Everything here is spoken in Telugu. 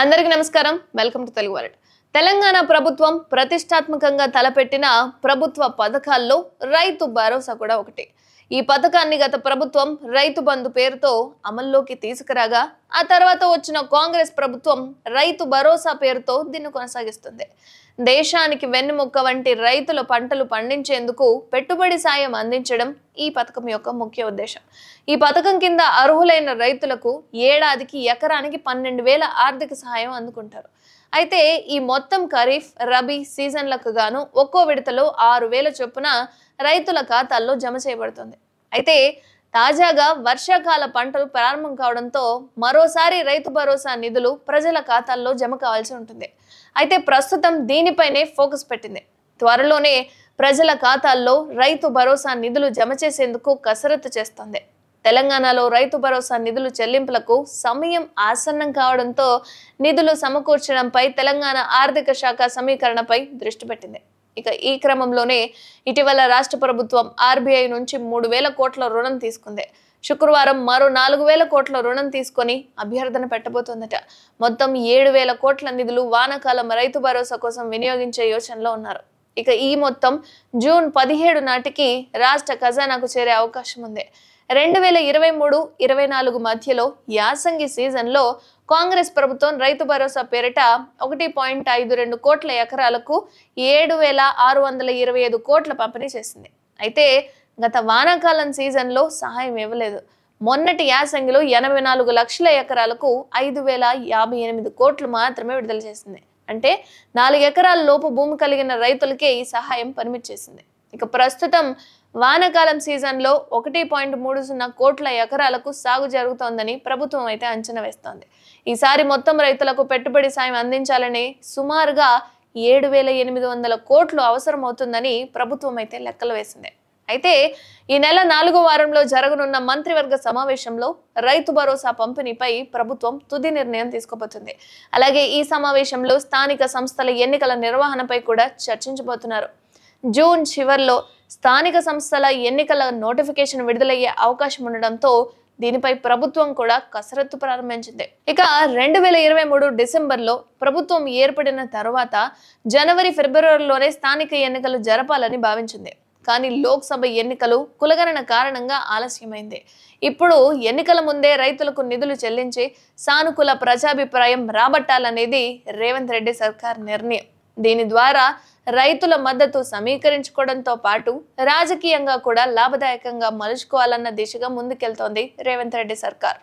అందరికీ నమస్కారం. Welcome to Telugu world. Telangana ప్రభుత్వం ప్రతిష్టాత్మకంగా తలపెట్టిన ప్రభుత్వ పథకాల్లో రైతు భరోసా కూడా ఒకటి. ఈ పథకాన్ని గత ప్రభుత్వం రైతు బంధు పేరుతో అమల్లోకి తీసుకురాగా ఆ తర్వాత వచ్చిన కాంగ్రెస్ ప్రభుత్వం రైతు భరోసా పేరుతో దీన్ని కొనసాగిస్తుంది. దేశానికి వెన్నెముక్క వంటి రైతుల పంటలు పండించేందుకు పెట్టుబడి సాయం అందించడం ఈ పథకం యొక్క ముఖ్య ఉద్దేశం. ఈ పథకం కింద అర్హులైన రైతులకు ఏడాదికి ఎకరానికి 12,000 ఆర్థిక సహాయం అందుకుంటారు. అయితే ఈ మొత్తం ఖరీఫ్, రబీ సీజన్లకు గాను ఒక్కో విడతలో 6,000 చొప్పున రైతుల ఖాతాల్లో జమ చేయబడుతుంది. అయితే తాజాగా వర్షాకాల పంటలు ప్రారంభం కావడంతో మరోసారి రైతు భరోసా నిధులు ప్రజల ఖాతాల్లో జమ కావాల్సి ఉంటుంది. అయితే ప్రస్తుతం దీనిపైనే ఫోకస్ పెట్టింది. త్వరలోనే ప్రజల ఖాతాల్లో రైతు భరోసా నిధులు జమ చేసేందుకు కసరత్తు చేస్తోంది. తెలంగాణలో రైతు భరోసా నిధులు చెల్లింపులకు సమయం ఆసన్నం కావడంతో నిధులు సమకూర్చడంపై తెలంగాణ ఆర్థిక శాఖ సమీకరణపై దృష్టి పెట్టింది. ఇక ఈ క్రమంలోనే ఇటీవల రాష్ట్ర ప్రభుత్వం ఆర్బీఐ నుంచి 3,000 కోట్ల రుణం తీసుకుంది. శుక్రవారం మరో 4,000 కోట్ల రుణం తీసుకొని అభ్యర్థన పెట్టబోతోందట. మొత్తం 7,000 కోట్ల నిధులు వానాకాలం రైతు భరోసా కోసం వినియోగించే యోచనలో ఉన్నారు. ఇక ఈ మొత్తం జూన్ 17 నాటికి రాష్ట్ర ఖజానాకు చేరే అవకాశం ఉంది. 2023-24 మధ్యలో యాసంగి సీజన్లో కాంగ్రెస్ ప్రభుత్వం రైతు భరోసా పేరిట 1.52 కోట్ల ఎకరాలకు 7,625 కోట్ల పంపిణీ చేసింది. అయితే గత వానాకాలం సీజన్లో సహాయం ఇవ్వలేదు. మొన్నటి యాసంగిలో 84 లక్షల ఎకరాలకు 5,058 కోట్లు మాత్రమే విడుదల చేసింది. అంటే 4 ఎకరాల లోపు భూమి కలిగిన రైతులకే ఈ సహాయం పరిమితి చేసింది. ఇక ప్రస్తుతం వానాకాలం సీజన్లో 1.30 కోట్ల ఎకరాలకు సాగు జరుగుతోందని ప్రభుత్వం అయితే అంచనా వేస్తోంది. ఈసారి మొత్తం రైతులకు పెట్టుబడి సాయం అందించాలని సుమారుగా 7,800 కోట్లు అవసరమవుతుందని ప్రభుత్వం అయితే లెక్కలు వేసింది. అయితే ఈ నెల 4వ వారంలో జరగనున్న మంత్రివర్గ సమావేశంలో రైతు భరోసా పంపిణీపై ప్రభుత్వం తుది నిర్ణయం తీసుకోబోతుంది. అలాగే ఈ సమావేశంలో స్థానిక సంస్థల ఎన్నికల నిర్వహణపై కూడా చర్చించబోతున్నారు. జూన్ చివర్లో స్థానిక సంస్థల ఎన్నికల నోటిఫికేషన్ విడుదలయ్యే అవకాశం ఉండడంతో దీనిపై ప్రభుత్వం కూడా కసరత్తు ప్రారంభించింది. ఇక 2023 డిసెంబర్లో ప్రభుత్వం ఏర్పడిన తర్వాత జనవరి, ఫిబ్రవరిలోనే స్థానిక ఎన్నికలు జరపాలని భావించింది. కానీ లోక్సభ ఎన్నికలు కులగణన కారణంగా ఆలస్యమైంది. ఇప్పుడు ఎన్నికల ముందే రైతులకు నిధులు చెల్లించి సానుకూల ప్రజాభిప్రాయం రాబట్టాలనేది రేవంత్ రెడ్డి సర్కార్ నిర్ణయం. దీని ద్వారా రైతుల మద్దతు సమీకరించుకోవడంతో పాటు రాజకీయంగా కూడా లాభదాయకంగా మలుచుకోవాలన్న దిశగా ముందుకెళ్తోంది రేవంత్ రెడ్డి సర్కార్.